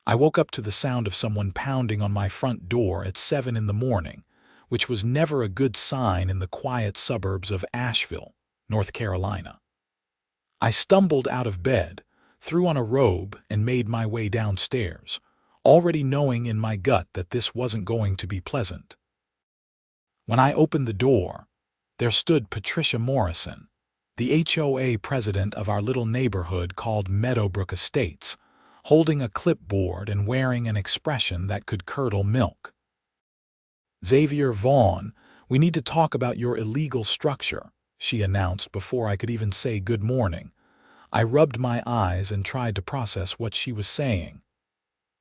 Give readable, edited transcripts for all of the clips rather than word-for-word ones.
I woke up to the sound of someone pounding on my front door at 7 in the morning, which was never a good sign in the quiet suburbs of Asheville, North Carolina. I stumbled out of bed, threw on a robe, and made my way downstairs, already knowing in my gut that this wasn't going to be pleasant. When I opened the door, there stood Patricia Morrison, the HOA president of our little neighborhood called Meadowbrook Estates, holding a clipboard and wearing an expression that could curdle milk. "Xavier Vaughn, we need to talk about your illegal structure," she announced before I could even say good morning. I rubbed my eyes and tried to process what she was saying.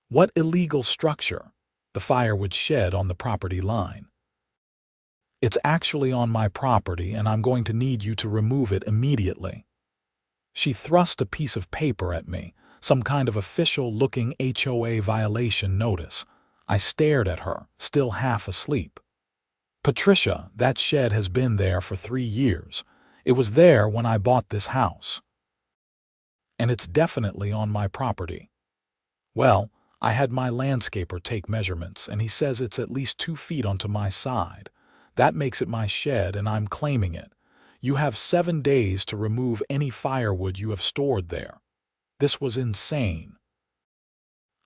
What illegal structure? The firewood shed on the property line. It's actually on my property, and I'm going to need you to remove it immediately. She thrust a piece of paper at me, some kind of official-looking HOA violation notice. I stared at her, still half asleep. "Patricia, that shed has been there for 3 years. It was there when I bought this house. And it's definitely on my property." "Well, I had my landscaper take measurements, and he says it's at least 2 feet onto my side. That makes it my shed, and I'm claiming it. You have 7 days to remove any firewood you have stored there." This was insane.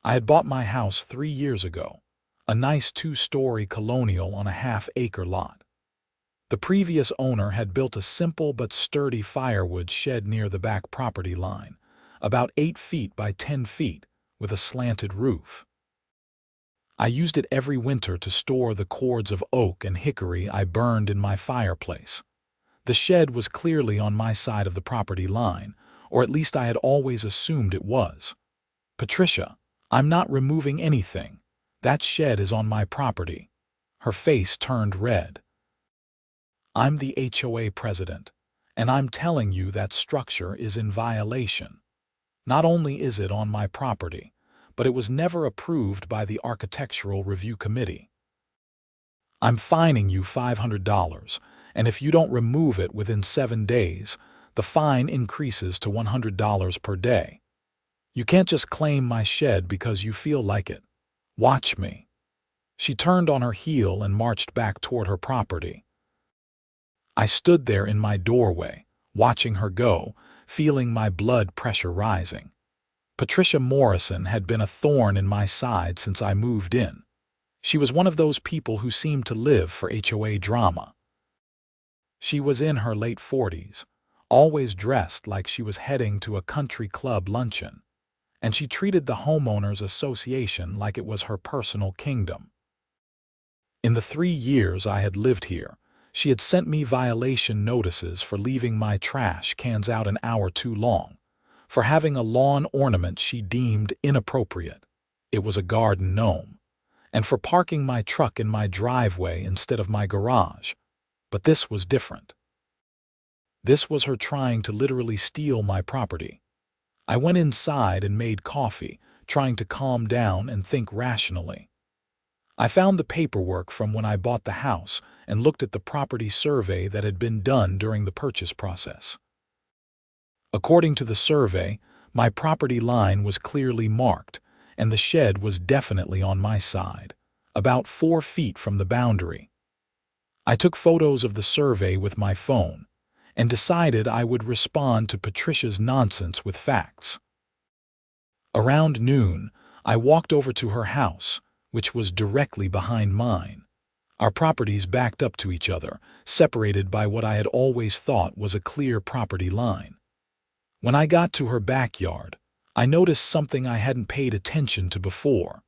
I had bought my house 3 years ago, a nice 2-story colonial on a half-acre lot. The previous owner had built a simple but sturdy firewood shed near the back property line, about 8 feet by 10 feet, with a slanted roof. I used it every winter to store the cords of oak and hickory I burned in my fireplace. The shed was clearly on my side of the property line, or at least I had always assumed it was. "Patricia, I'm not removing anything. That shed is on my property." Her face turned red. "I'm the HOA president, and I'm telling you that structure is in violation. Not only is it on my property, but it was never approved by the Architectural Review Committee. I'm fining you $500, and if you don't remove it within 7 days, the fine increases to $100 per day. You can't just claim my shed because you feel like it. Watch me." She turned on her heel and marched back toward her property. I stood there in my doorway, watching her go, feeling my blood pressure rising. Patricia Morrison had been a thorn in my side since I moved in. She was one of those people who seemed to live for HOA drama. She was in her late 40s, always dressed like she was heading to a country club luncheon, and she treated the homeowners association like it was her personal kingdom. In the 3 years I had lived here, she had sent me violation notices for leaving my trash cans out an hour too long, for having a lawn ornament she deemed inappropriate — it was a garden gnome — and for parking my truck in my driveway instead of my garage. But this was different. This was her trying to literally steal my property. I went inside and made coffee, trying to calm down and think rationally. I found the paperwork from when I bought the house and looked at the property survey that had been done during the purchase process. According to the survey, my property line was clearly marked, and the shed was definitely on my side, about 4 feet from the boundary. I took photos of the survey with my phone and decided I would respond to Patricia's nonsense with facts. Around noon, I walked over to her house, which was directly behind mine. Our properties backed up to each other, separated by what I had always thought was a clear property line. When I got to her backyard, I noticed something I hadn't paid attention to before.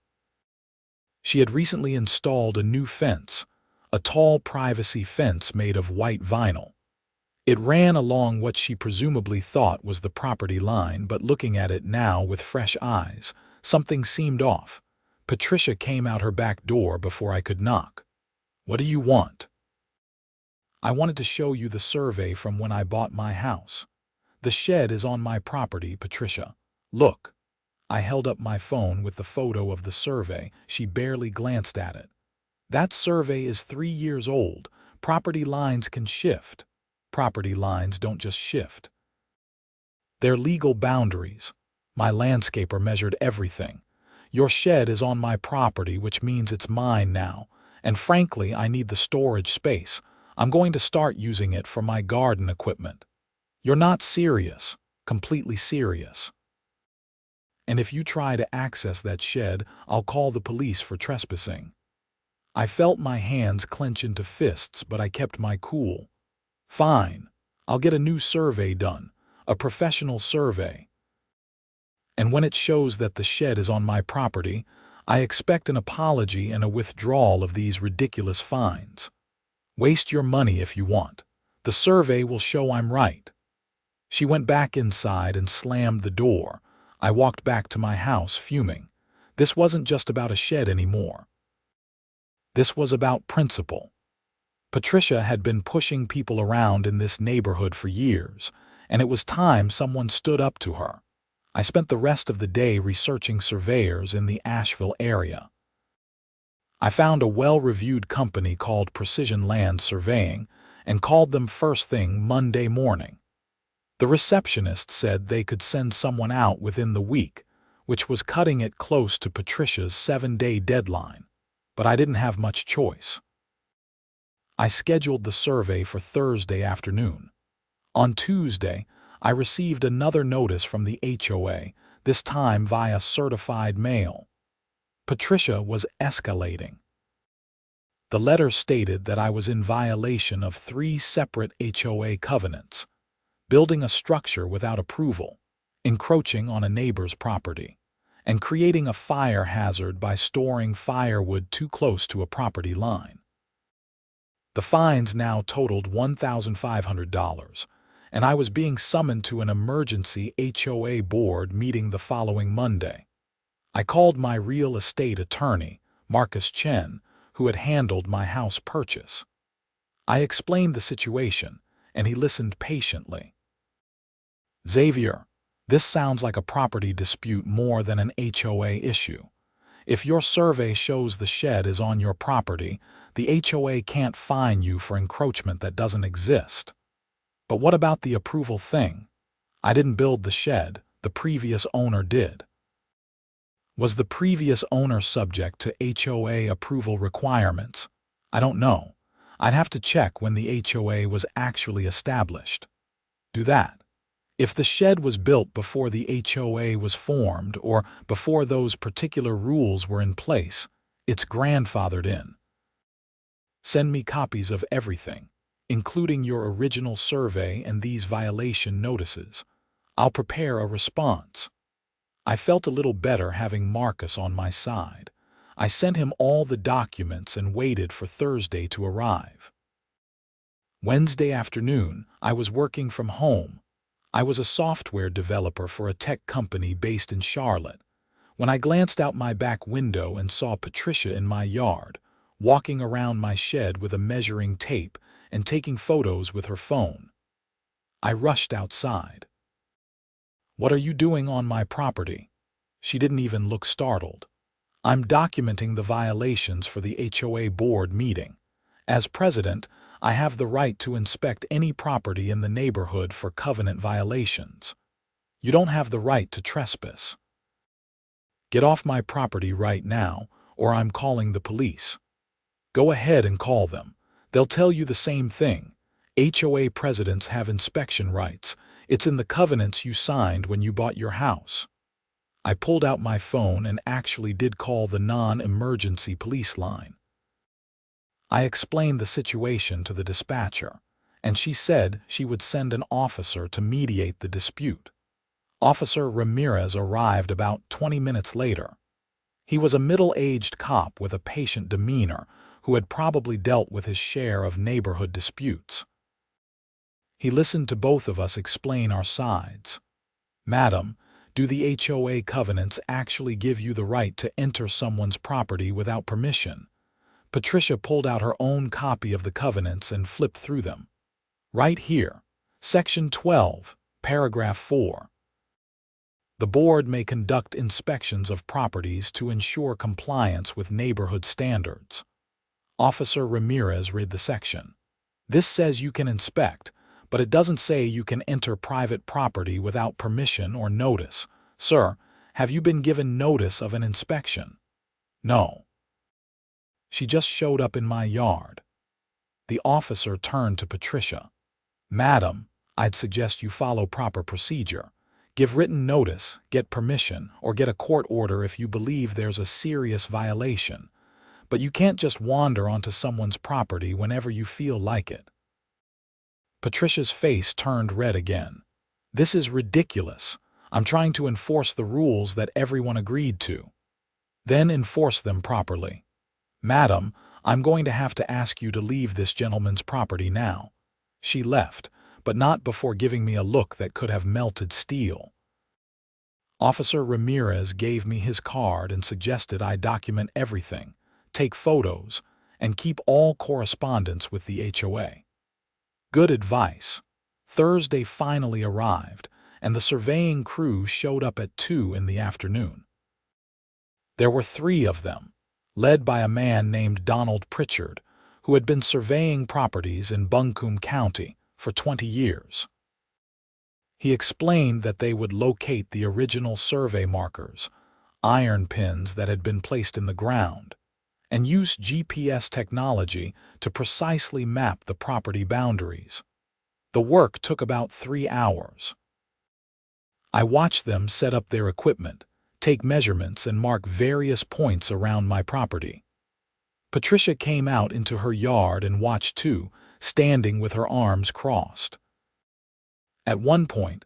She had recently installed a new fence, a tall privacy fence made of white vinyl. It ran along what she presumably thought was the property line, but looking at it now with fresh eyes, something seemed off. Patricia came out her back door before I could knock. "What do you want?" "I wanted to show you the survey from when I bought my house. The shed is on my property, Patricia. Look." I held up my phone with the photo of the survey. She barely glanced at it. "That survey is 3 years old. Property lines can shift." "Property lines don't just shift. They're legal boundaries. My landscaper measured everything. Your shed is on my property, which means it's mine now, and frankly, I need the storage space. I'm going to start using it for my garden equipment. You're not serious, completely serious. And if you try to access that shed, I'll call the police for trespassing. I felt my hands clench into fists, but I kept my cool. Fine, I'll get a new survey done, a professional survey. And when it shows that the shed is on my property, I expect an apology and a withdrawal of these ridiculous fines. Waste your money if you want. The survey will show I'm right. She went back inside and slammed the door. I walked back to my house fuming. This wasn't just about a shed anymore. This was about principle. Patricia had been pushing people around in this neighborhood for years, and it was time someone stood up to her. I spent the rest of the day researching surveyors in the Asheville area. I found a well-reviewed company called Precision Land Surveying and called them first thing Monday morning. The receptionist said they could send someone out within the week, which was cutting it close to Patricia's 7-day deadline, but I didn't have much choice. I scheduled the survey for Thursday afternoon. On Tuesday, I received another notice from the HOA, this time via certified mail. Patricia was escalating. The letter stated that I was in violation of 3 separate HOA covenants: building a structure without approval, encroaching on a neighbor's property, and creating a fire hazard by storing firewood too close to a property line. The fines now totaled $1,500, and I was being summoned to an emergency HOA board meeting the following Monday. I called my real estate attorney, Marcus Chen, who had handled my house purchase. I explained the situation, and he listened patiently. Xavier, this sounds like a property dispute more than an HOA issue. If your survey shows the shed is on your property, the HOA can't fine you for encroachment that doesn't exist. But what about the approval thing? I didn't build the shed, the previous owner did. Was the previous owner subject to HOA approval requirements? I don't know. I'd have to check when the HOA was actually established. Do that. If the shed was built before the HOA was formed or before those particular rules were in place, it's grandfathered in. Send me copies of everything, including your original survey and these violation notices. I'll prepare a response. I felt a little better having Marcus on my side. I sent him all the documents and waited for Thursday to arrive. Wednesday afternoon, I was working from home. I was a software developer for a tech company based in Charlotte. When I glanced out my back window and saw Patricia in my yard, walking around my shed with a measuring tape and taking photos with her phone, I rushed outside. "What are you doing on my property?" She didn't even look startled. "I'm documenting the violations for the HOA board meeting. As president, I have the right to inspect any property in the neighborhood for covenant violations. You don't have the right to trespass. Get off my property right now, or I'm calling the police." "Go ahead and call them. They'll tell you the same thing. HOA presidents have inspection rights. It's in the covenants you signed when you bought your house." I pulled out my phone and actually did call the non-emergency police line. I explained the situation to the dispatcher, and she said she would send an officer to mediate the dispute. Officer Ramirez arrived about 20 minutes later. He was a middle-aged cop with a patient demeanor who had probably dealt with his share of neighborhood disputes. He listened to both of us explain our sides. "Madam, do the HOA covenants actually give you the right to enter someone's property without permission?" Patricia pulled out her own copy of the covenants and flipped through them. "Right here, Section 12, Paragraph 4. The board may conduct inspections of properties to ensure compliance with neighborhood standards." Officer Ramirez read the section. "This says you can inspect, but it doesn't say you can enter private property without permission or notice. Sir, Have you been given notice of an inspection? No. She just showed up in my yard. The officer turned to Patricia. Madam, I'd suggest you follow proper procedure. Give written notice, get permission, or get a court order if you believe there's a serious violation. But you can't just wander onto someone's property whenever you feel like it. Patricia's face turned red again. This is ridiculous. I'm trying to enforce the rules that everyone agreed to. Then enforce them properly. Madam, I'm going to have to ask you to leave this gentleman's property now. She left, but not before giving me a look that could have melted steel. Officer Ramirez gave me his card and suggested I document everything, take photos, and keep all correspondence with the HOA. Good advice. Thursday finally arrived, and the surveying crew showed up at 2 in the afternoon. There were 3 of them, led by a man named Donald Pritchard, who had been surveying properties in Buncombe County for 20 years. He explained that they would locate the original survey markers, iron pins that had been placed in the ground, and use GPS technology to precisely map the property boundaries. The work took about 3 hours. I watched them set up their equipment, take measurements, and mark various points around my property. Patricia came out into her yard and watched too, standing with her arms crossed. At one point,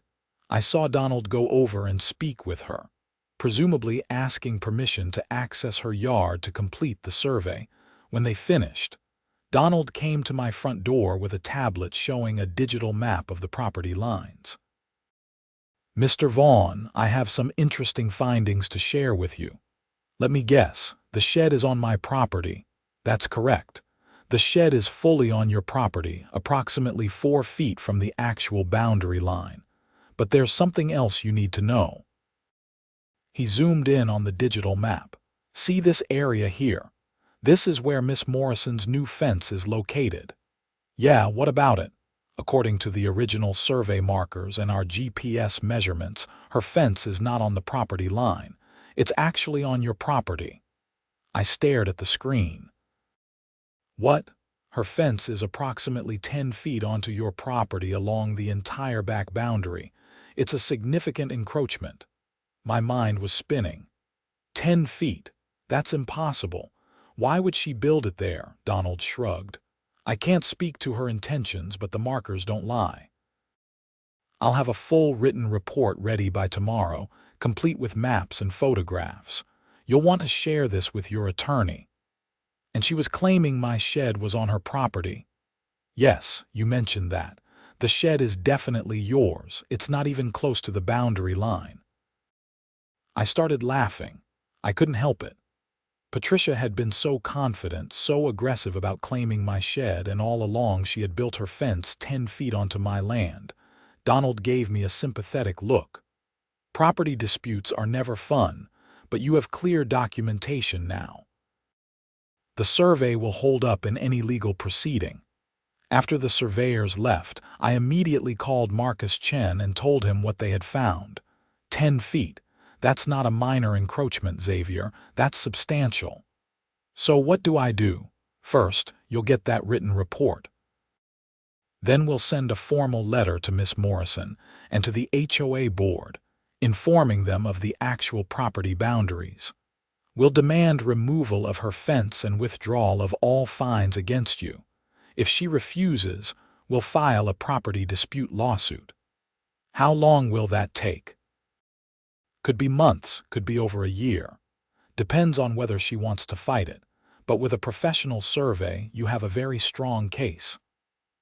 I saw Donald go over and speak with her, presumably asking permission to access her yard to complete the survey. When they finished, Donald came to my front door with a tablet showing a digital map of the property lines. Mr. Vaughn, I have some interesting findings to share with you. Let me guess, the shed is on my property. That's correct. The shed is fully on your property, approximately 4 feet from the actual boundary line. But there's something else you need to know. He zoomed in on the digital map. See this area here? This is where Miss Morrison's new fence is located. Yeah, what about it? According to the original survey markers and our GPS measurements, her fence is not on the property line. It's actually on your property. I stared at the screen. What? Her fence is approximately 10 feet onto your property along the entire back boundary. It's a significant encroachment. My mind was spinning. 10 feet? That's impossible. Why would she build it there? Donald shrugged. I can't speak to her intentions, but the markers don't lie. I'll have a full written report ready by tomorrow, complete with maps and photographs. You'll want to share this with your attorney. And she was claiming my shed was on her property. Yes, you mentioned that. The shed is definitely yours. It's not even close to the boundary line. I started laughing. I couldn't help it. Patricia had been so confident, so aggressive about claiming my shed, and all along she had built her fence 10 feet onto my land. Donald gave me a sympathetic look. Property disputes are never fun, but you have clear documentation now. The survey will hold up in any legal proceeding. After the surveyors left, I immediately called Marcus Chen and told him what they had found. 10 feet. That's not a minor encroachment, Xavier. That's substantial. So what do I do? First, you'll get that written report. Then we'll send a formal letter to Miss Morrison and to the HOA board, informing them of the actual property boundaries. We'll demand removal of her fence and withdrawal of all fines against you. If she refuses, we'll file a property dispute lawsuit. How long will that take? Could be months, could be over a year. Depends on whether she wants to fight it. But with a professional survey, you have a very strong case.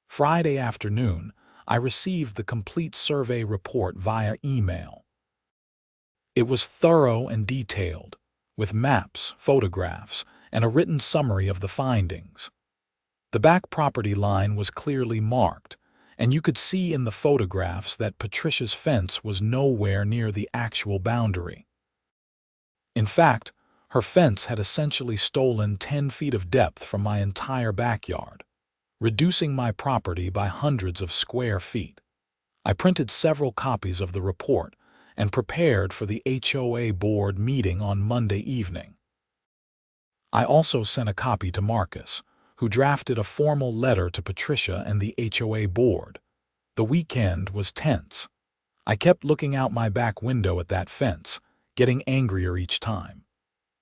Friday afternoon, I received the complete survey report via email. It was thorough and detailed, with maps, photographs, and a written summary of the findings. The back property line was clearly marked, and you could see in the photographs that Patricia's fence was nowhere near the actual boundary. In fact, her fence had essentially stolen 10 feet of depth from my entire backyard, reducing my property by hundreds of square feet. I printed several copies of the report and prepared for the HOA board meeting on Monday evening. I also sent a copy to Marcus, who drafted a formal letter to Patricia and the HOA board. The weekend was tense. I kept looking out my back window at that fence, getting angrier each time.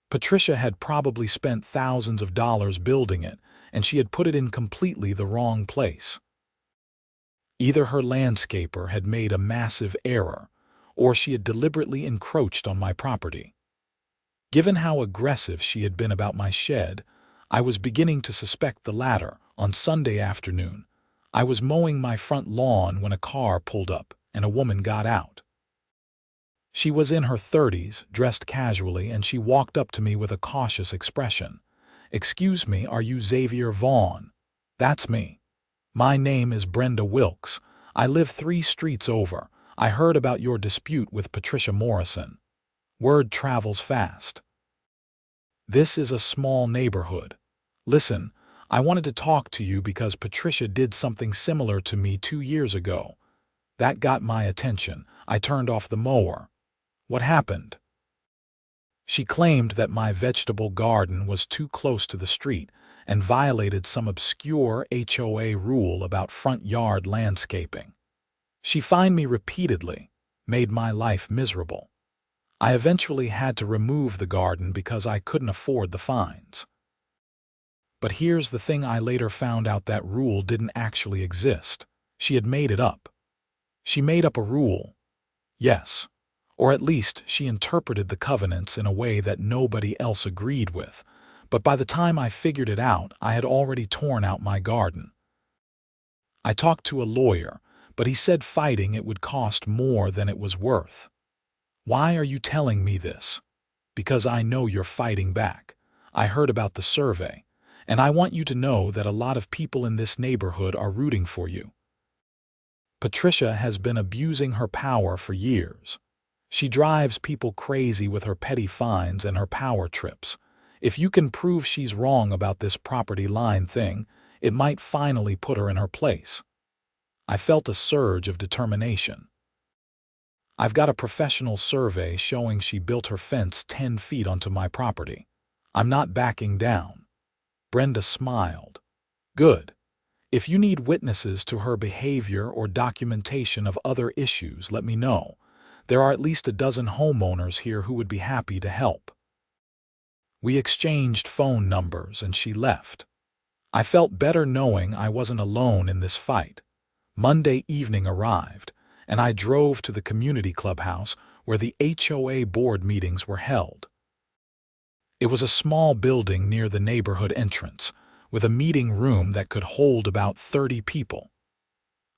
Patricia had probably spent thousands of dollars building it, and she had put it in completely the wrong place. Either her landscaper had made a massive error, or she had deliberately encroached on my property. Given how aggressive she had been about my shed, I was beginning to suspect the latter. On Sunday afternoon, I was mowing my front lawn when a car pulled up and a woman got out. She was in her 30s, dressed casually, and she walked up to me with a cautious expression. "Excuse me, are you Xavier Vaughn?" "That's me." "My name is Brenda Wilkes. I live 3 streets over. I heard about your dispute with Patricia Morrison." Word travels fast. "This is a small neighborhood. Listen, I wanted to talk to you because Patricia did something similar to me 2 years ago. That got my attention. I turned off the mower." "What happened?" "She claimed that my vegetable garden was too close to the street and violated some obscure HOA rule about front yard landscaping. She fined me repeatedly, made my life miserable. I eventually had to remove the garden because I couldn't afford the fines. But here's the thing, I later found out that rule didn't actually exist. She had made it up. She made up a rule. Yes. Or at least she interpreted the covenants in a way that nobody else agreed with. But by the time I figured it out, I had already torn out my garden. I talked to a lawyer, but he said fighting it would cost more than it was worth. Why are you telling me this? Because I know you're fighting back. I heard about the survey, and I want you to know that a lot of people in this neighborhood are rooting for you. Patricia has been abusing her power for years. She drives people crazy with her petty fines and her power trips. If you can prove she's wrong about this property line thing, it might finally put her in her place." I felt a surge of determination. "I've got a professional survey showing she built her fence 10 feet onto my property. I'm not backing down." Brenda smiled. "Good. If you need witnesses to her behavior or documentation of other issues, let me know. There are at least a dozen homeowners here who would be happy to help." We exchanged phone numbers and she left. I felt better knowing I wasn't alone in this fight. Monday evening arrived, and I drove to the community clubhouse where the HOA board meetings were held. It was a small building near the neighborhood entrance, with a meeting room that could hold about 30 people.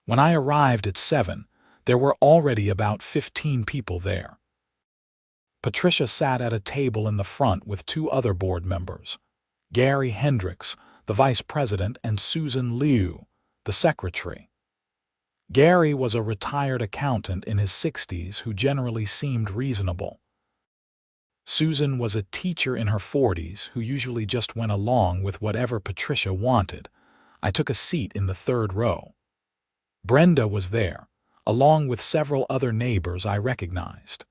When I arrived at 7, there were already about 15 people there. Patricia sat at a table in the front with 2 other board members, Gary Hendricks, the vice president, and Susan Liu, the secretary. Gary was a retired accountant in his 60s who generally seemed reasonable. Susan was a teacher in her 40s who usually just went along with whatever Patricia wanted. I took a seat in the 3rd row. Brenda was there, along with several other neighbors I recognized.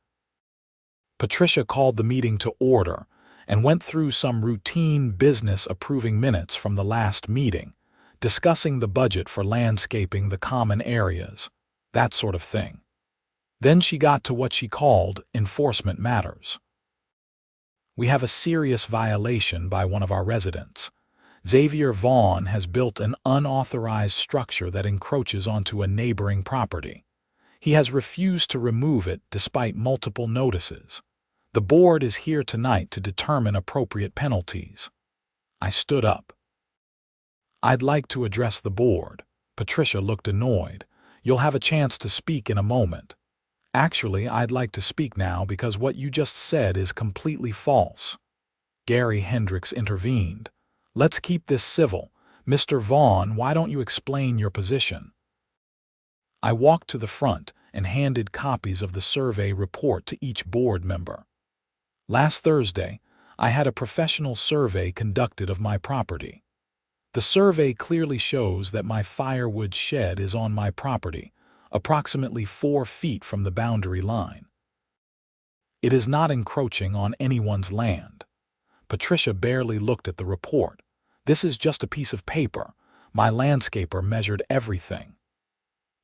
Patricia called the meeting to order and went through some routine business, approving minutes from the last meeting, discussing the budget for landscaping the common areas, that sort of thing. Then she got to what she called enforcement matters. "We have a serious violation by one of our residents. Xavier Vaughn has built an unauthorized structure that encroaches onto a neighboring property. He has refused to remove it despite multiple notices. The board is here tonight to determine appropriate penalties." I stood up. "I'd like to address the board." Patricia looked annoyed. "You'll have a chance to speak in a moment." "Actually, I'd like to speak now because what you just said is completely false." Gary Hendricks intervened. "Let's keep this civil. Mr. Vaughn, why don't you explain your position?" I walked to the front and handed copies of the survey report to each board member. "Last Thursday, I had a professional survey conducted of my property. The survey clearly shows that my firewood shed is on my property, approximately 4 feet from the boundary line. It is not encroaching on anyone's land. Patricia barely looked at the report. This is just a piece of paper. My landscaper measured everything.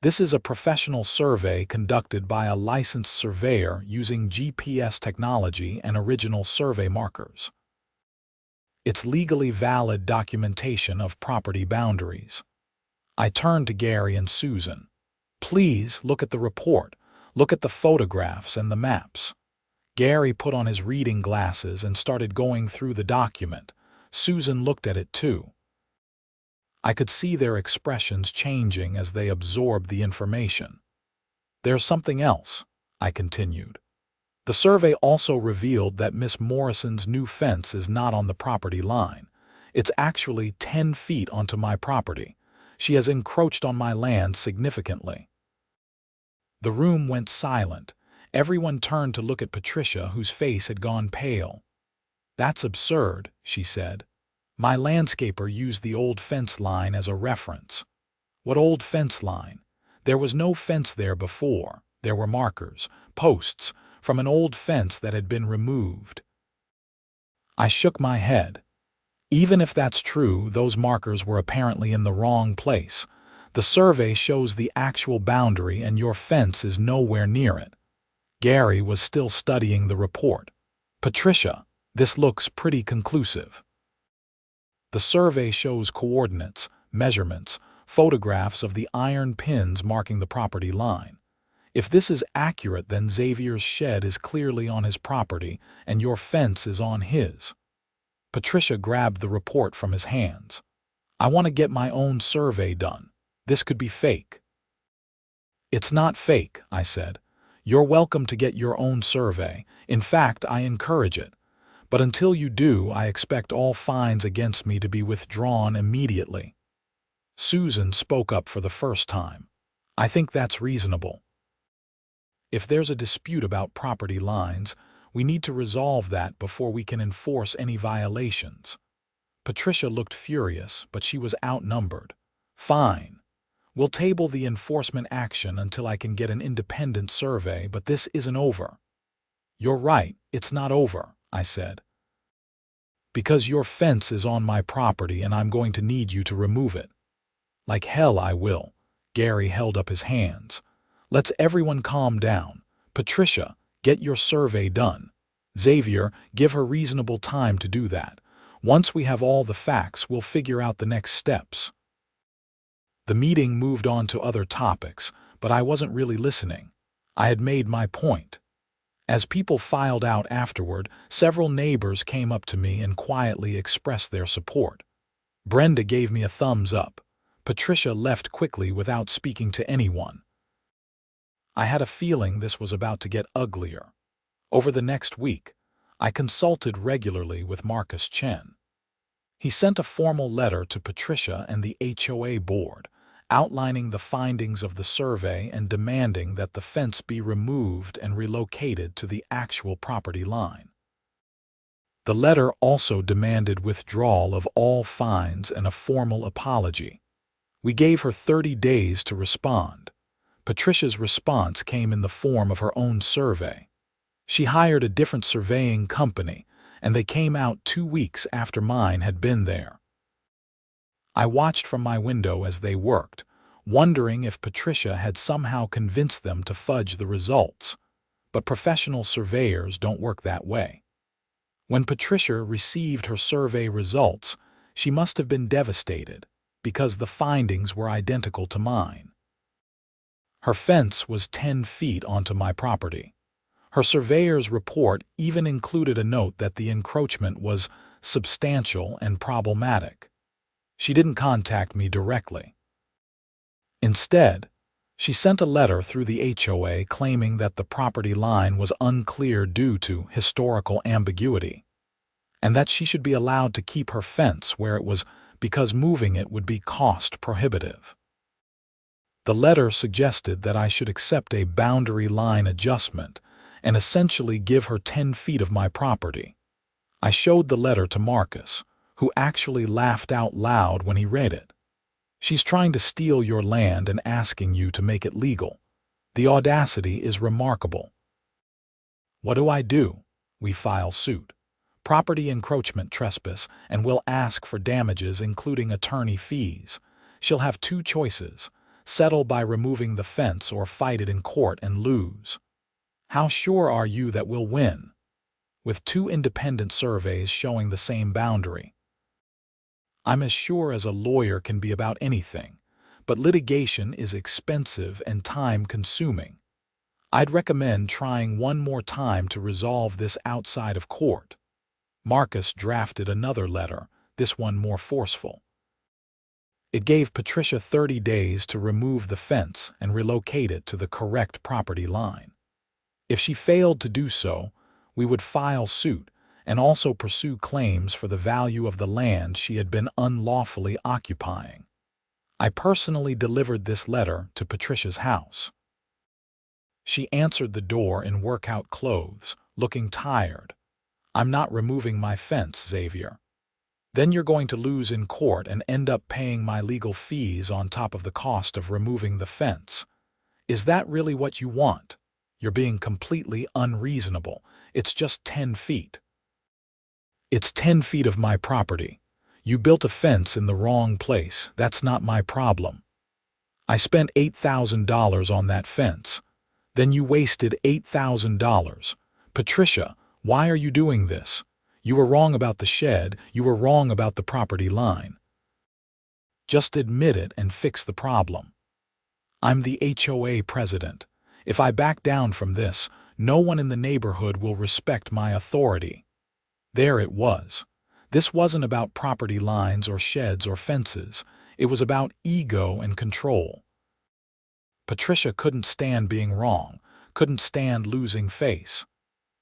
This is a professional survey conducted by a licensed surveyor using GPS technology and original survey markers. It's legally valid documentation of property boundaries. I turned to Gary and Susan. Please look at the report. Look at the photographs and the maps. Gary put on his reading glasses and started going through the document. Susan looked at it too. I could see their expressions changing as they absorbed the information. There's something else, I continued. The survey also revealed that Miss Morrison's new fence is not on the property line. It's actually 10 feet onto my property. She has encroached on my land significantly. The room went silent. Everyone turned to look at Patricia, whose face had gone pale. That's absurd, she said. My landscaper used the old fence line as a reference. What old fence line? There was no fence there before. There were markers, posts, from an old fence that had been removed. I shook my head. Even if that's true, those markers were apparently in the wrong place. The survey shows the actual boundary and your fence is nowhere near it. Gary was still studying the report. Patricia, this looks pretty conclusive. The survey shows coordinates, measurements, photographs of the iron pins marking the property line. If this is accurate, then Xavier's shed is clearly on his property and your fence is on his. Patricia grabbed the report from his hands. I want to get my own survey done. This could be fake. It's not fake, I said. You're welcome to get your own survey. In fact, I encourage it. But until you do, I expect all fines against me to be withdrawn immediately. Susan spoke up for the first time. I think that's reasonable. If there's a dispute about property lines, we need to resolve that before we can enforce any violations. Patricia looked furious, but she was outnumbered. Fine. We'll table the enforcement action until I can get an independent survey, but this isn't over. You're right, it's not over, I said. Because your fence is on my property and I'm going to need you to remove it. Like hell I will. Gary held up his hands. Let's everyone calm down. Patricia, get your survey done. Xavier, give her reasonable time to do that. Once we have all the facts, we'll figure out the next steps. The meeting moved on to other topics, but I wasn't really listening. I had made my point. As people filed out afterward, several neighbors came up to me and quietly expressed their support. Brenda gave me a thumbs up. Patricia left quickly without speaking to anyone. I had a feeling this was about to get uglier. Over the next week, I consulted regularly with Marcus Chen. He sent a formal letter to Patricia and the HOA board, outlining the findings of the survey and demanding that the fence be removed and relocated to the actual property line. The letter also demanded withdrawal of all fines and a formal apology. We gave her 30 days to respond. Patricia's response came in the form of her own survey. She hired a different surveying company, and they came out 2 weeks after mine had been there. I watched from my window as they worked, wondering if Patricia had somehow convinced them to fudge the results. But professional surveyors don't work that way. When Patricia received her survey results, she must have been devastated, because the findings were identical to mine. Her fence was 10 feet onto my property. Her surveyor's report even included a note that the encroachment was substantial and problematic. She didn't contact me directly. Instead, she sent a letter through the HOA claiming that the property line was unclear due to historical ambiguity, and that she should be allowed to keep her fence where it was because moving it would be cost prohibitive. The letter suggested that I should accept a boundary line adjustment and essentially give her 10 feet of my property. I showed the letter to Marcus, who actually laughed out loud when he read it. She's trying to steal your land and asking you to make it legal. The audacity is remarkable. What do I do? We file suit. Property encroachment trespass, and will ask for damages including attorney fees. She'll have two choices: settle by removing the fence or fight it in court and lose. How sure are you that we'll win? With two independent surveys showing the same boundary. I'm as sure as a lawyer can be about anything, but litigation is expensive and time-consuming. I'd recommend trying one more time to resolve this outside of court. Marcus drafted another letter, this one more forceful. It gave Patricia 30 days to remove the fence and relocate it to the correct property line. If she failed to do so, we would file suit and also pursue claims for the value of the land she had been unlawfully occupying. I personally delivered this letter to Patricia's house. She answered the door in workout clothes, looking tired. "I'm not removing my fence, Xavier." "Then you're going to lose in court and end up paying my legal fees on top of the cost of removing the fence. Is that really what you want? You're being completely unreasonable. It's just 10 feet. It's 10 feet of my property. You built a fence in the wrong place. That's not my problem. I spent $8,000 on that fence. Then you wasted $8,000. Patricia, why are you doing this? You were wrong about the shed. You were wrong about the property line. Just admit it and fix the problem. I'm the HOA president. If I back down from this, no one in the neighborhood will respect my authority." There it was. This wasn't about property lines or sheds or fences. It was about ego and control. Patricia couldn't stand being wrong, couldn't stand losing face.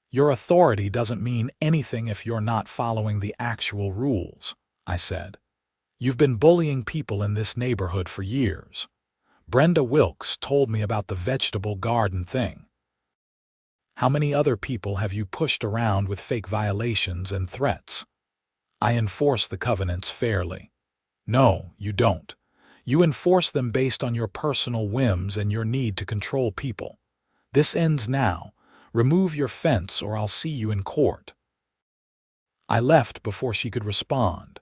"Your authority doesn't mean anything if you're not following the actual rules," I said. "You've been bullying people in this neighborhood for years. Brenda Wilkes told me about the vegetable garden thing. How many other people have you pushed around with fake violations and threats?" "I enforce the covenants fairly." "No, you don't. You enforce them based on your personal whims and your need to control people. This ends now. Remove your fence or I'll see you in court." I left before she could respond.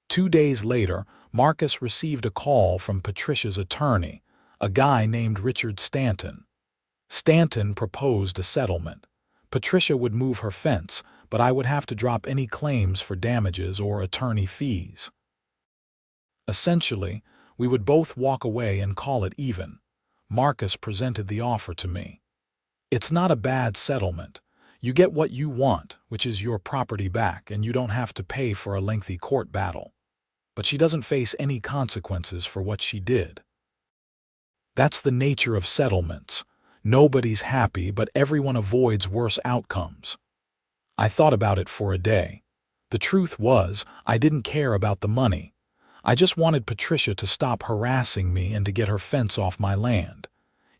2 days later, Marcus received a call from Patricia's attorney, a guy named Richard Stanton. Stanton proposed a settlement. Patricia would move her fence, but I would have to drop any claims for damages or attorney fees. Essentially, we would both walk away and call it even. Marcus presented the offer to me. "It's not a bad settlement. You get what you want, which is your property back, and you don't have to pay for a lengthy court battle. But she doesn't face any consequences for what she did." That's the nature of settlements. Nobody's happy, but everyone avoids worse outcomes. I thought about it for a day. The truth was, I didn't care about the money. I just wanted Patricia to stop harassing me and to get her fence off my land.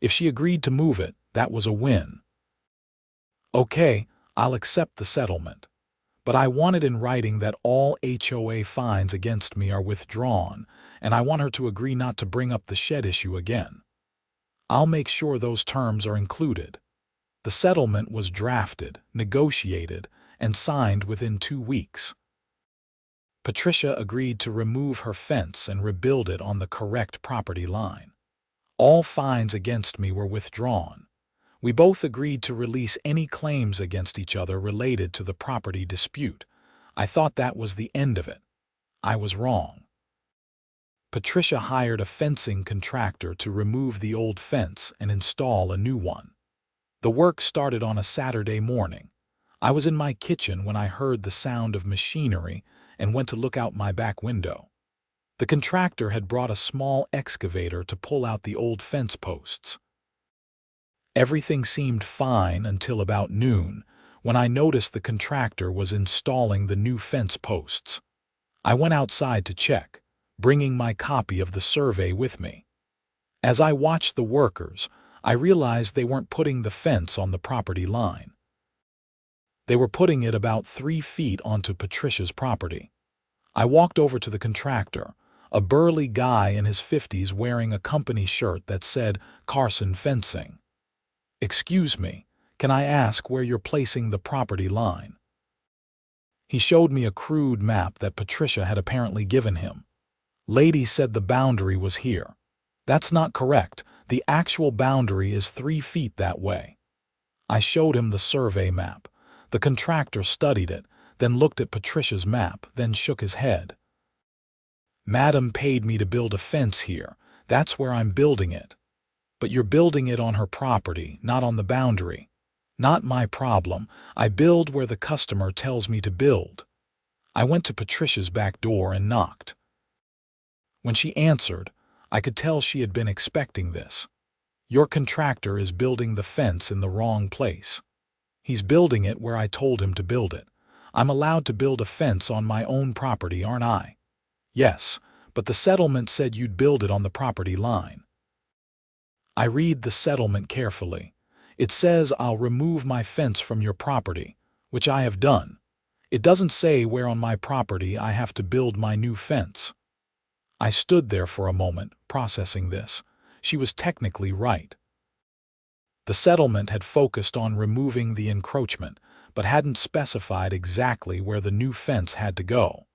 If she agreed to move it, that was a win. "Okay, I'll accept the settlement. But I want it in writing that all HOA fines against me are withdrawn, and I want her to agree not to bring up the shed issue again. I'll make sure those terms are included." The settlement was drafted, negotiated, and signed within 2 weeks. Patricia agreed to remove her fence and rebuild it on the correct property line. All fines against me were withdrawn. We both agreed to release any claims against each other related to the property dispute. I thought that was the end of it. I was wrong. Patricia hired a fencing contractor to remove the old fence and install a new one. The work started on a Saturday morning. I was in my kitchen when I heard the sound of machinery and went to look out my back window. The contractor had brought a small excavator to pull out the old fence posts. Everything seemed fine until about noon, when I noticed the contractor was installing the new fence posts. I went outside to check, bringing my copy of the survey with me. As I watched the workers, I realized they weren't putting the fence on the property line. They were putting it about 3 feet onto Patricia's property. I walked over to the contractor, a burly guy in his 50s wearing a company shirt that said Carson Fencing. "Excuse me, Can I ask where you're placing the property line?" He showed me a crude map that Patricia had apparently given him. "Lady said the boundary was here." "That's not correct. The actual boundary is 3 feet that way." I showed him the survey map. The contractor studied it, then looked at Patricia's map, then shook his head. "Madam paid me to build a fence here. That's where I'm building it." "But you're building it on her property, not on the boundary." "Not my problem. I build where the customer tells me to build." I went to Patricia's back door and knocked. When she answered, I could tell she had been expecting this. "Your contractor is building the fence in the wrong place. He's building it where I told him to build it. I'm allowed to build a fence on my own property, aren't I?" "Yes, but the settlement said you'd build it on the property line." I read the settlement carefully. It says I'll remove my fence from your property, which I have done. It doesn't say where on my property I have to build my new fence. I stood there for a moment, processing this. She was technically right. The settlement had focused on removing the encroachment, but hadn't specified exactly where the new fence had to go.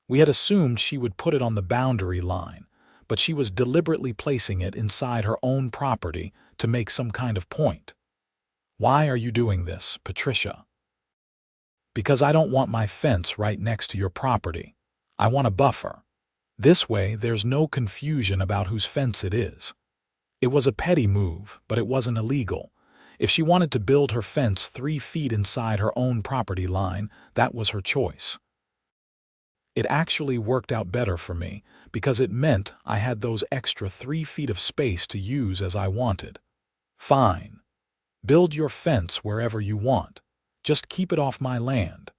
We had assumed she would put it on the boundary line, but she was deliberately placing it inside her own property to make some kind of point. "Why are you doing this, Patricia?" "Because I don't want my fence right next to your property. I want a buffer. This way there's no confusion about whose fence it is." It was a petty move, but it wasn't illegal. If she wanted to build her fence 3 feet inside her own property line, that was her choice. It actually worked out better for me because it meant I had those extra 3 feet of space to use as I wanted. "Fine. Build your fence wherever you want. Just keep it off my land."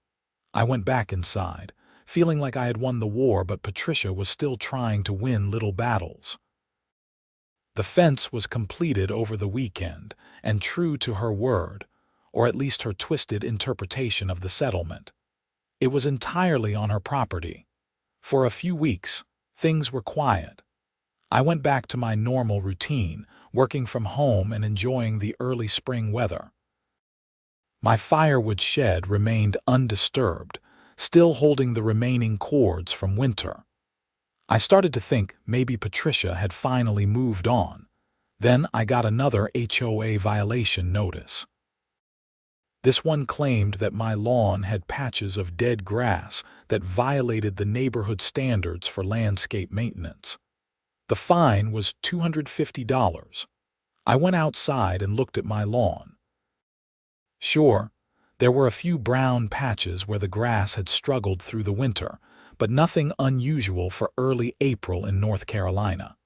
I went back inside, feeling like I had won the war, but Patricia was still trying to win little battles. The fence was completed over the weekend, and true to her word, or at least her twisted interpretation of the settlement. It was entirely on her property. For a few weeks, things were quiet. I went back to my normal routine, working from home and enjoying the early spring weather. My firewood shed remained undisturbed, still holding the remaining cords from winter. I started to think maybe Patricia had finally moved on. Then I got another HOA violation notice. This one claimed that my lawn had patches of dead grass that violated the neighborhood standards for landscape maintenance. The fine was $250. I went outside and looked at my lawn. Sure, there were a few brown patches where the grass had struggled through the winter, but nothing unusual for early April in North Carolina.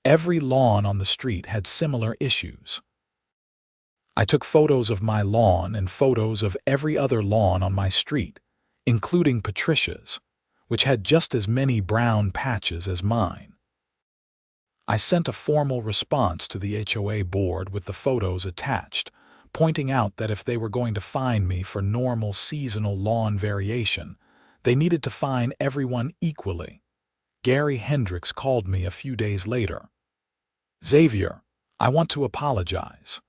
Every lawn on the street had similar issues. I took photos of my lawn and photos of every other lawn on my street, including Patricia's, which had just as many brown patches as mine. I sent a formal response to the HOA board with the photos attached, pointing out that if they were going to fine me for normal seasonal lawn variation, they needed to fine everyone equally. Gary Hendricks called me a few days later. "Xavier, I want to apologize.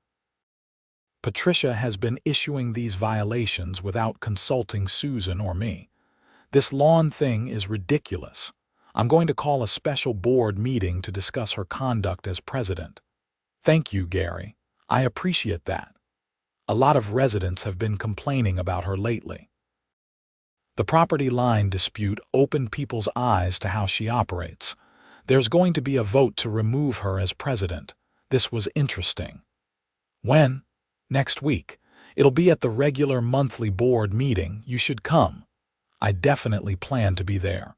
Patricia has been issuing these violations without consulting Susan or me. This lawn thing is ridiculous. I'm going to call a special board meeting to discuss her conduct as president." "Thank you, Gary. I appreciate that. A lot of residents have been complaining about her lately." The property line dispute opened people's eyes to how she operates. There's going to be a vote to remove her as president. This was interesting. "When?" "Next week. It'll be at the regular monthly board meeting. You should come." I definitely plan to be there.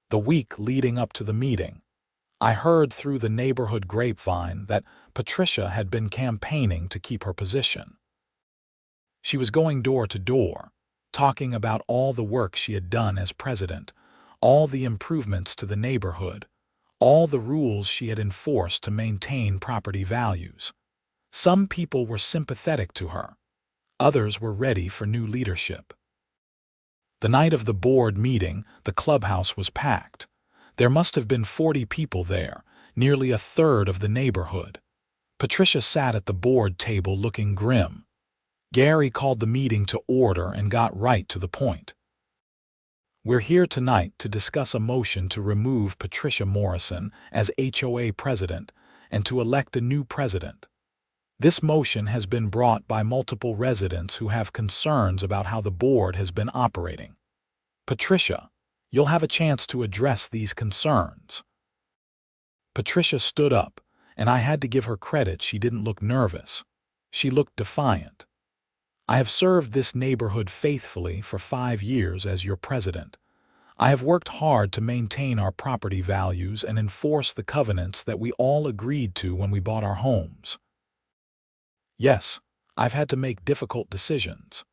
The week leading up to the meeting, I heard through the neighborhood grapevine that Patricia had been campaigning to keep her position. She was going door to door, talking about all the work she had done as president, all the improvements to the neighborhood, all the rules she had enforced to maintain property values. Some people were sympathetic to her. Others were ready for new leadership. The night of the board meeting, the clubhouse was packed. There must have been 40 people there, nearly a third of the neighborhood. Patricia sat at the board table looking grim. Gary called the meeting to order and got right to the point. We're here tonight to discuss a motion to remove Patricia Morrison as HOA president and to elect a new president. This motion has been brought by multiple residents who have concerns about how the board has been operating. Patricia, you'll have a chance to address these concerns. Patricia stood up, and I had to give her credit. She didn't look nervous. She looked defiant. I have served this neighborhood faithfully for 5 years as your president. I have worked hard to maintain our property values and enforce the covenants that we all agreed to when we bought our homes. Yes, I've had to make difficult decisions.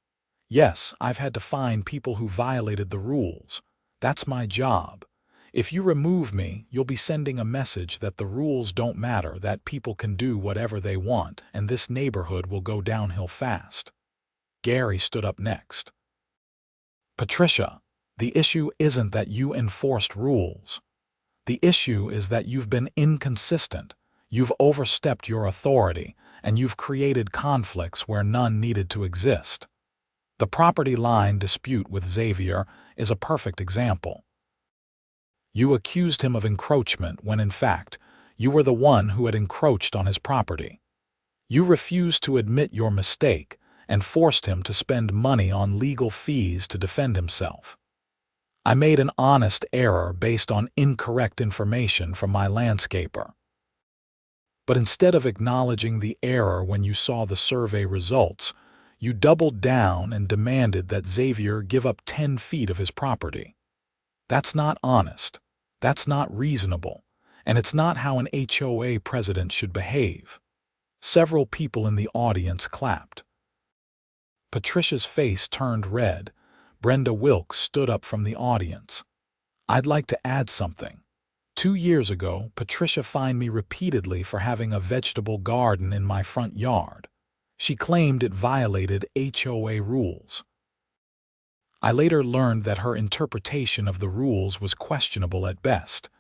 Yes, I've had to find people who violated the rules. That's my job. If you remove me, you'll be sending a message that the rules don't matter, that people can do whatever they want, and this neighborhood will go downhill fast. Gary stood up next. Patricia, the issue isn't that you enforced rules. The issue is that you've been inconsistent. You've overstepped your authority, and you've created conflicts where none needed to exist. The property line dispute with Xavier is a perfect example. You accused him of encroachment when, in fact, you were the one who had encroached on his property. You refused to admit your mistake and forced him to spend money on legal fees to defend himself. I made an honest error based on incorrect information from my landscaper. But instead of acknowledging the error when you saw the survey results, you doubled down and demanded that Xavier give up 10 feet of his property. That's not honest, that's not reasonable, and it's not how an HOA president should behave. Several people in the audience clapped. Patricia's face turned red. Brenda Wilkes stood up from the audience. I'd like to add something. 2 years ago, Patricia fined me repeatedly for having a vegetable garden in my front yard. She claimed it violated HOA rules. I later learned that her interpretation of the rules was questionable at best.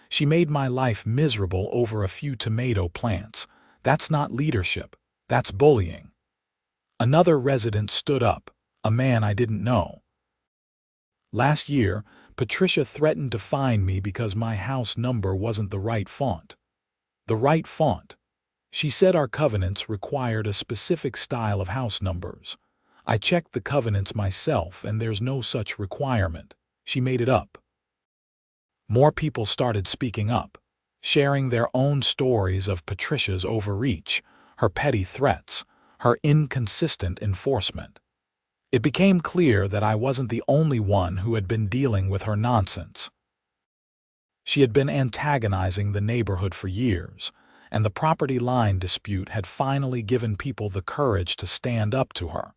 She made my life miserable over a few tomato plants. That's not leadership. That's bullying. Another resident stood up, a man I didn't know. Last year, Patricia threatened to fine me because my house number wasn't the right font. The right font. She said our covenants required a specific style of house numbers. I checked the covenants myself and there's no such requirement. She made it up. More people started speaking up, sharing their own stories of Patricia's overreach, her petty threats, her inconsistent enforcement. It became clear that I wasn't the only one who had been dealing with her nonsense. She had been antagonizing the neighborhood for years, and the property line dispute had finally given people the courage to stand up to her.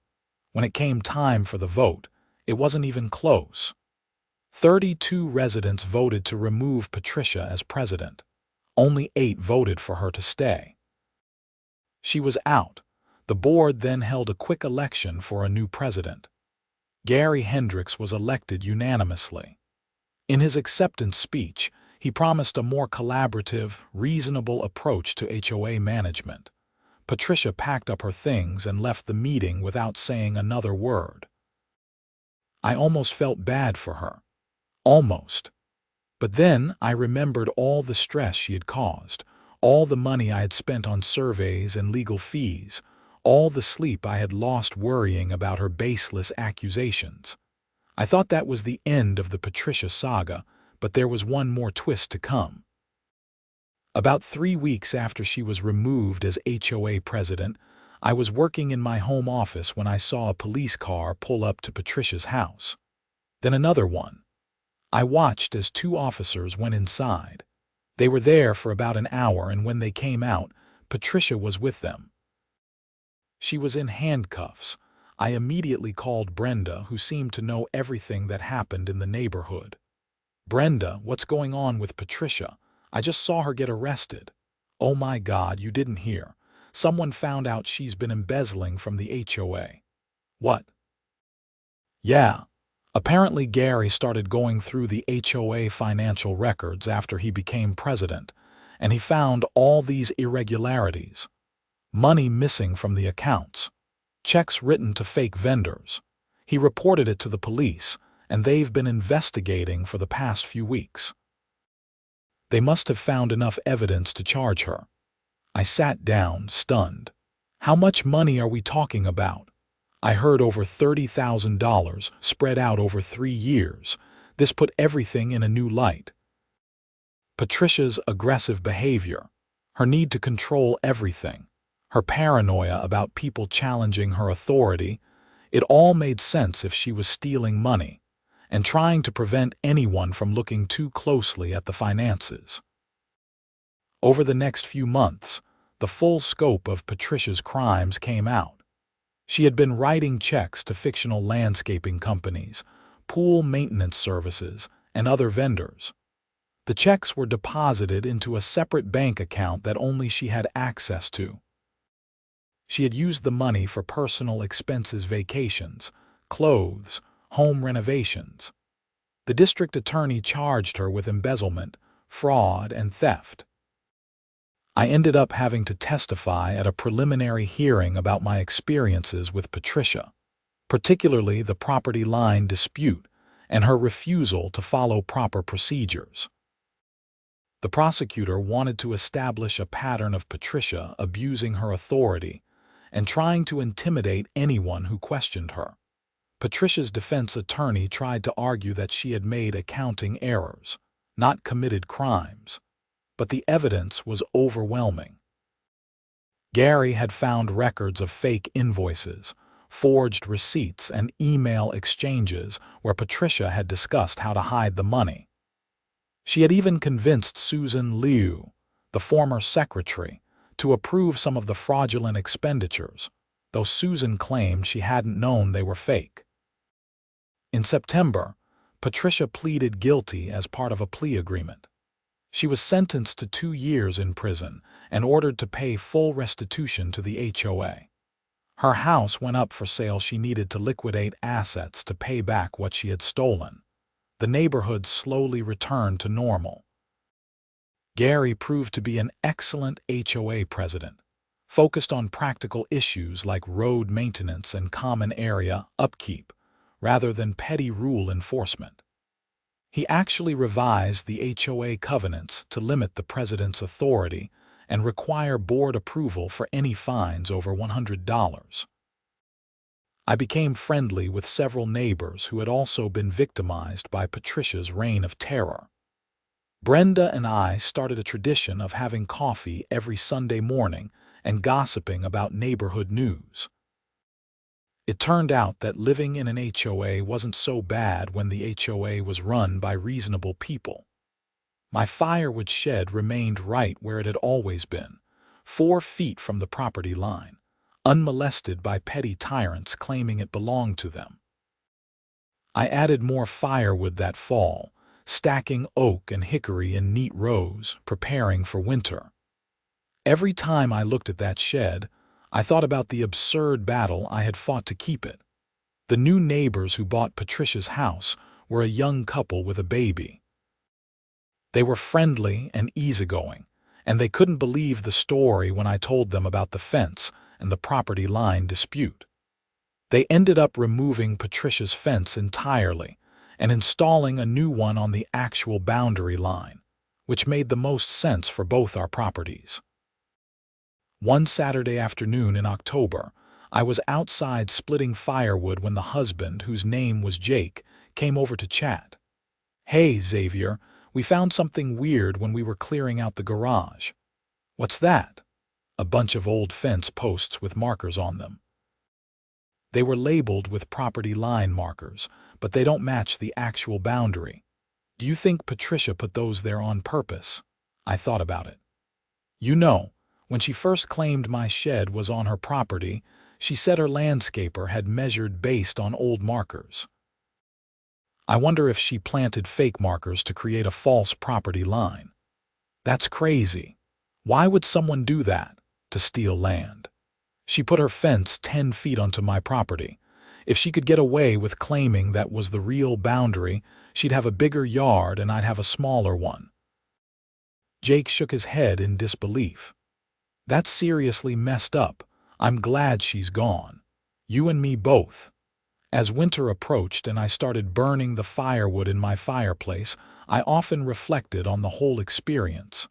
When it came time for the vote, it wasn't even close. 32 residents voted to remove Patricia as president. Only 8 voted for her to stay. She was out. The board then held a quick election for a new president. Gary Hendricks was elected unanimously. In his acceptance speech, he promised a more collaborative, reasonable approach to HOA management. Patricia packed up her things and left the meeting without saying another word. I almost felt bad for her. Almost. But then I remembered all the stress she had caused, all the money I had spent on surveys and legal fees, all the sleep I had lost worrying about her baseless accusations. I thought that was the end of the Patricia saga, but there was one more twist to come. About 3 weeks after she was removed as HOA president, I was working in my home office when I saw a police car pull up to Patricia's house. Then another one. I watched as 2 officers went inside. They were there for about an hour, and when they came out, Patricia was with them. She was in handcuffs. I immediately called Brenda, who seemed to know everything that happened in the neighborhood. Brenda, what's going on with Patricia? I just saw her get arrested. Oh my God, you didn't hear. Someone found out she's been embezzling from the HOA. What? Yeah. Apparently Gary started going through the HOA financial records after he became president, and he found all these irregularities. money missing from the accounts, checks written to fake vendors. He reported it to the police, and they've been investigating for the past few weeks. They must have found enough evidence to charge her. I sat down, stunned. How much money are we talking about? I heard over $30,000 spread out over 3 years. This put everything in a new light. Patricia's aggressive behavior, her need to control everything, her paranoia about people challenging her authority, it all made sense if she was stealing money and trying to prevent anyone from looking too closely at the finances. Over the next few months, the full scope of Patricia's crimes came out. She had been writing checks to fictional landscaping companies, pool maintenance services, and other vendors. The checks were deposited into a separate bank account that only she had access to. She had used the money for personal expenses, vacations, clothes, home renovations. The district attorney charged her with embezzlement, fraud, and theft. I ended up having to testify at a preliminary hearing about my experiences with Patricia, particularly the property line dispute and her refusal to follow proper procedures. The prosecutor wanted to establish a pattern of Patricia abusing her authority and trying to intimidate anyone who questioned her. Patricia's defense attorney tried to argue that she had made accounting errors, not committed crimes, but the evidence was overwhelming. Gary had found records of fake invoices, forged receipts, and email exchanges where Patricia had discussed how to hide the money. She had even convinced Susan Liu, the former secretary, to approve some of the fraudulent expenditures, though Susan claimed she hadn't known they were fake. In September, Patricia pleaded guilty as part of a plea agreement. She was sentenced to 2 years in prison and ordered to pay full restitution to the HOA. Her house went up for sale. She needed to liquidate assets to pay back what she had stolen. The neighborhood slowly returned to normal. Gary proved to be an excellent HOA president, focused on practical issues like road maintenance and common area upkeep, rather than petty rule enforcement. He actually revised the HOA covenants to limit the president's authority and require board approval for any fines over $100. I became friendly with several neighbors who had also been victimized by Patricia's reign of terror. Brenda and I started a tradition of having coffee every Sunday morning and gossiping about neighborhood news. It turned out that living in an HOA wasn't so bad when the HOA was run by reasonable people. My firewood shed remained right where it had always been, 4 feet from the property line, unmolested by petty tyrants claiming it belonged to them. I added more firewood that fall, stacking oak and hickory in neat rows, preparing for winter. Every time I looked at that shed, I thought about the absurd battle I had fought to keep it. The new neighbors who bought Patricia's house were a young couple with a baby. They were friendly and easygoing, and they couldn't believe the story when I told them about the fence and the property line dispute. They ended up removing Patricia's fence entirely and installing a new one on the actual boundary line, which made the most sense for both our properties. One Saturday afternoon in October, I was outside splitting firewood when the husband, whose name was Jake, came over to chat. "Hey, Xavier, we found something weird when we were clearing out the garage." "What's that?" "A bunch of old fence posts with markers on them. They were labeled with property line markers, but they don't match the actual boundary. Do you think Patricia put those there on purpose?" I thought about it. You know, when she first claimed my shed was on her property, she said her landscaper had measured based on old markers. I wonder if she planted fake markers to create a false property line. That's crazy. Why would someone do that? To steal land. She put her fence 10 feet onto my property. If she could get away with claiming that was the real boundary, she'd have a bigger yard and I'd have a smaller one. Jake shook his head in disbelief. That's seriously messed up. I'm glad she's gone. You and me both. As winter approached and I started burning the firewood in my fireplace, I often reflected on the whole experience.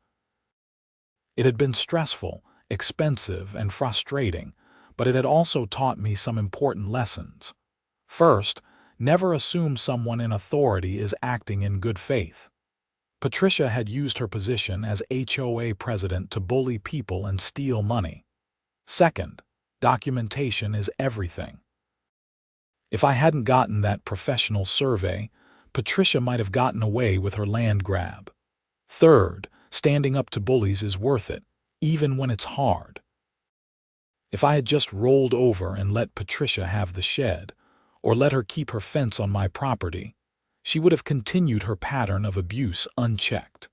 It had been stressful, expensive, and frustrating, but it had also taught me some important lessons. First, never assume someone in authority is acting in good faith. Patricia had used her position as HOA president to bully people and steal money. Second, documentation is everything. If I hadn't gotten that professional survey, Patricia might have gotten away with her land grab. Third, standing up to bullies is worth it, even when it's hard. If I had just rolled over and let Patricia have the shed, or let her keep her fence on my property, she would have continued her pattern of abuse unchecked.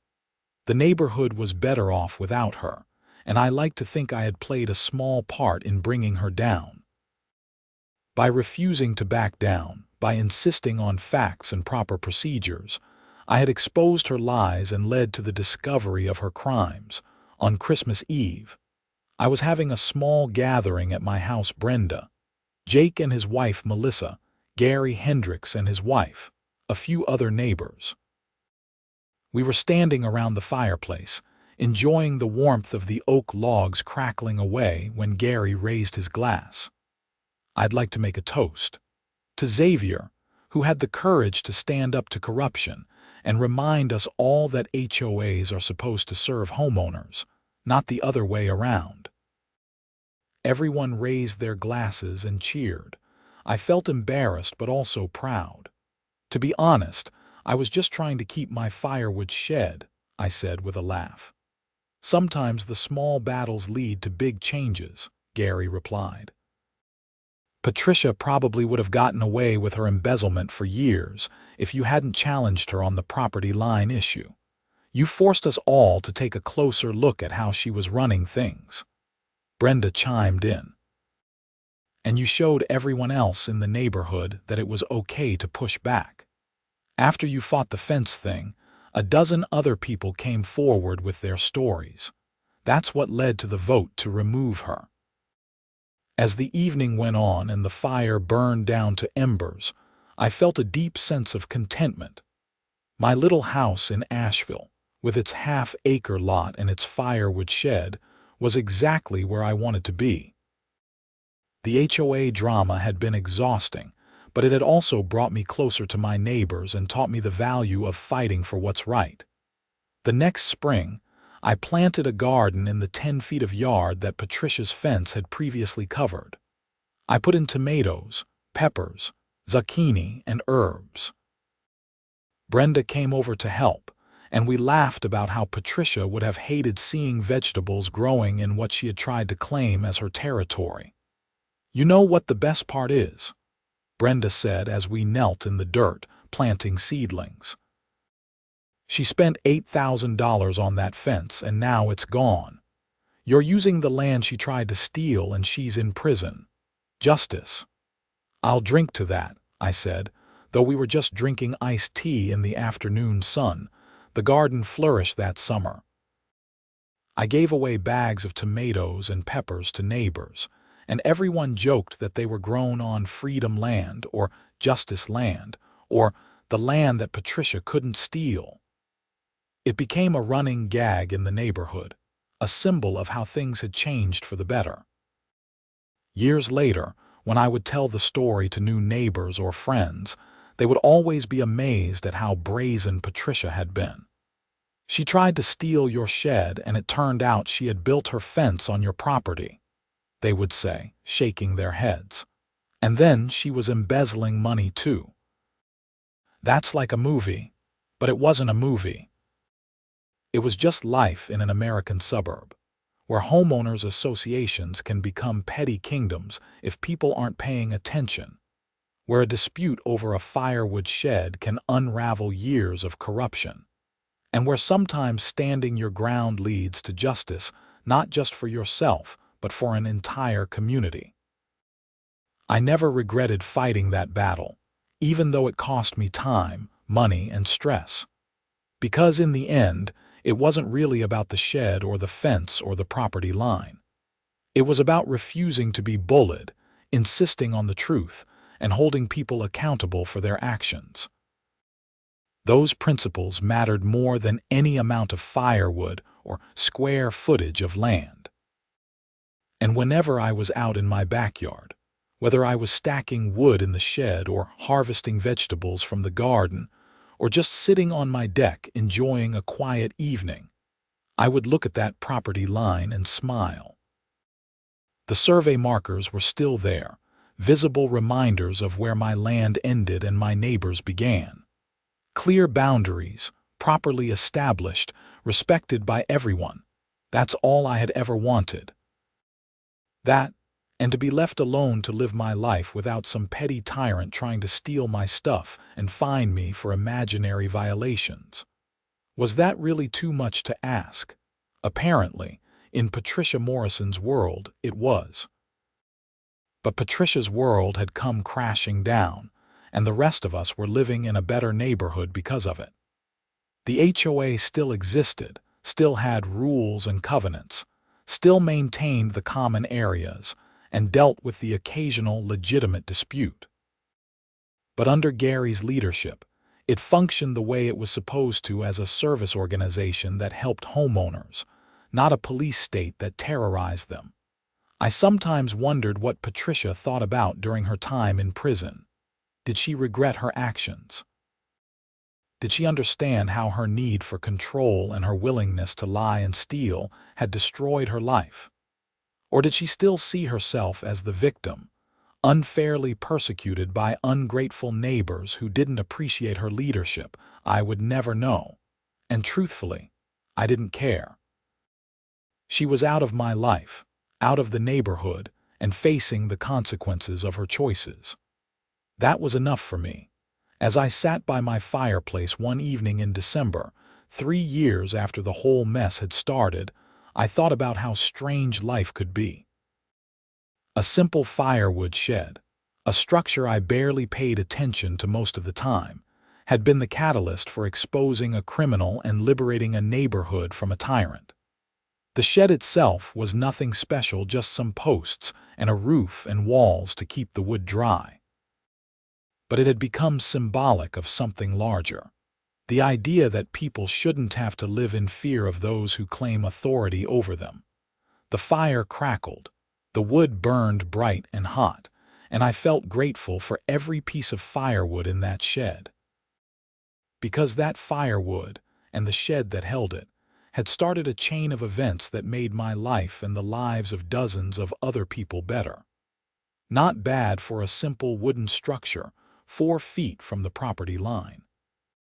The neighborhood was better off without her, and I like to think I had played a small part in bringing her down. By refusing to back down, by insisting on facts and proper procedures, I had exposed her lies and led to the discovery of her crimes. On Christmas Eve, I was having a small gathering at my house. Brenda, Jake and his wife Melissa, Gary Hendricks and his wife, a few other neighbors. We were standing around the fireplace, enjoying the warmth of the oak logs crackling away when Gary raised his glass. I'd like to make a toast to Xavier, who had the courage to stand up to corruption and remind us all that HOAs are supposed to serve homeowners, not the other way around. Everyone raised their glasses and cheered. I felt embarrassed but also proud. To be honest, I was just trying to keep my firewood shed, I said with a laugh. Sometimes the small battles lead to big changes, Gary replied. Patricia probably would have gotten away with her embezzlement for years if you hadn't challenged her on the property line issue. You forced us all to take a closer look at how she was running things. Brenda chimed in. And you showed everyone else in the neighborhood that it was okay to push back. After you fought the fence thing, a dozen other people came forward with their stories. That's what led to the vote to remove her. As the evening went on and the fire burned down to embers, I felt a deep sense of contentment. My little house in Asheville, with its half-acre lot and its firewood shed, was exactly where I wanted to be. The HOA drama had been exhausting, but it had also brought me closer to my neighbors and taught me the value of fighting for what's right. The next spring, I planted a garden in the 10 feet of yard that Patricia's fence had previously covered. I put in tomatoes, peppers, zucchini, and herbs. Brenda came over to help, and we laughed about how Patricia would have hated seeing vegetables growing in what she had tried to claim as her territory. You know what the best part is? Brenda said as we knelt in the dirt, planting seedlings. She spent $8,000 on that fence and now it's gone. You're using the land she tried to steal and she's in prison. Justice. I'll drink to that, I said, though we were just drinking iced tea in the afternoon sun. The garden flourished that summer. I gave away bags of tomatoes and peppers to neighbors, and everyone joked that they were grown on freedom land or justice land, or the land that Patricia couldn't steal. It became a running gag in the neighborhood, a symbol of how things had changed for the better. Years later, when I would tell the story to new neighbors or friends, they would always be amazed at how brazen Patricia had been. She tried to steal your shed and it turned out she had built her fence on your property, they would say, shaking their heads. And then she was embezzling money too. That's like a movie, but it wasn't a movie. It was just life in an American suburb, where homeowners associations can become petty kingdoms if people aren't paying attention, where a dispute over a firewood shed can unravel years of corruption, and where sometimes standing your ground leads to justice not just for yourself, but for an entire community. I never regretted fighting that battle, even though it cost me time, money, and stress. Because in the end, It wasn't really about the shed or the fence or the property line. It was about refusing to be bullied, insisting on the truth, and holding people accountable for their actions. Those principles mattered more than any amount of firewood or square footage of land. And whenever I was out in my backyard, whether I was stacking wood in the shed or harvesting vegetables from the garden, or just sitting on my deck enjoying a quiet evening, I would look at that property line and smile. The survey markers were still there, visible reminders of where my land ended and my neighbor's began. Clear boundaries, properly established, respected by everyone. That's all I had ever wanted. That, and to be left alone to live my life without some petty tyrant trying to steal my stuff and fine me for imaginary violations. Was that really too much to ask? Apparently, in Patricia Morrison's world, it was. But Patricia's world had come crashing down, and the rest of us were living in a better neighborhood because of it. The HOA still existed, still had rules and covenants, still maintained the common areas, and dealt with the occasional legitimate dispute. But under Gary's leadership, it functioned the way it was supposed to, as a service organization that helped homeowners, not a police state that terrorized them. I sometimes wondered what Patricia thought about during her time in prison. Did she regret her actions? Did she understand how her need for control and her willingness to lie and steal had destroyed her life? Or did she still see herself as the victim, unfairly persecuted by ungrateful neighbors who didn't appreciate her leadership? I would never know. And truthfully, I didn't care. She was out of my life, out of the neighborhood, and facing the consequences of her choices. That was enough for me. As I sat by my fireplace one evening in December, 3 years after the whole mess had started, I thought about how strange life could be. A simple firewood shed, a structure I barely paid attention to most of the time, had been the catalyst for exposing a criminal and liberating a neighborhood from a tyrant. The shed itself was nothing special, just some posts and a roof and walls to keep the wood dry. But it had become symbolic of something larger. The idea that people shouldn't have to live in fear of those who claim authority over them. The fire crackled, the wood burned bright and hot, and I felt grateful for every piece of firewood in that shed. Because that firewood, and the shed that held it, had started a chain of events that made my life and the lives of dozens of other people better. Not bad for a simple wooden structure 4 feet from the property line.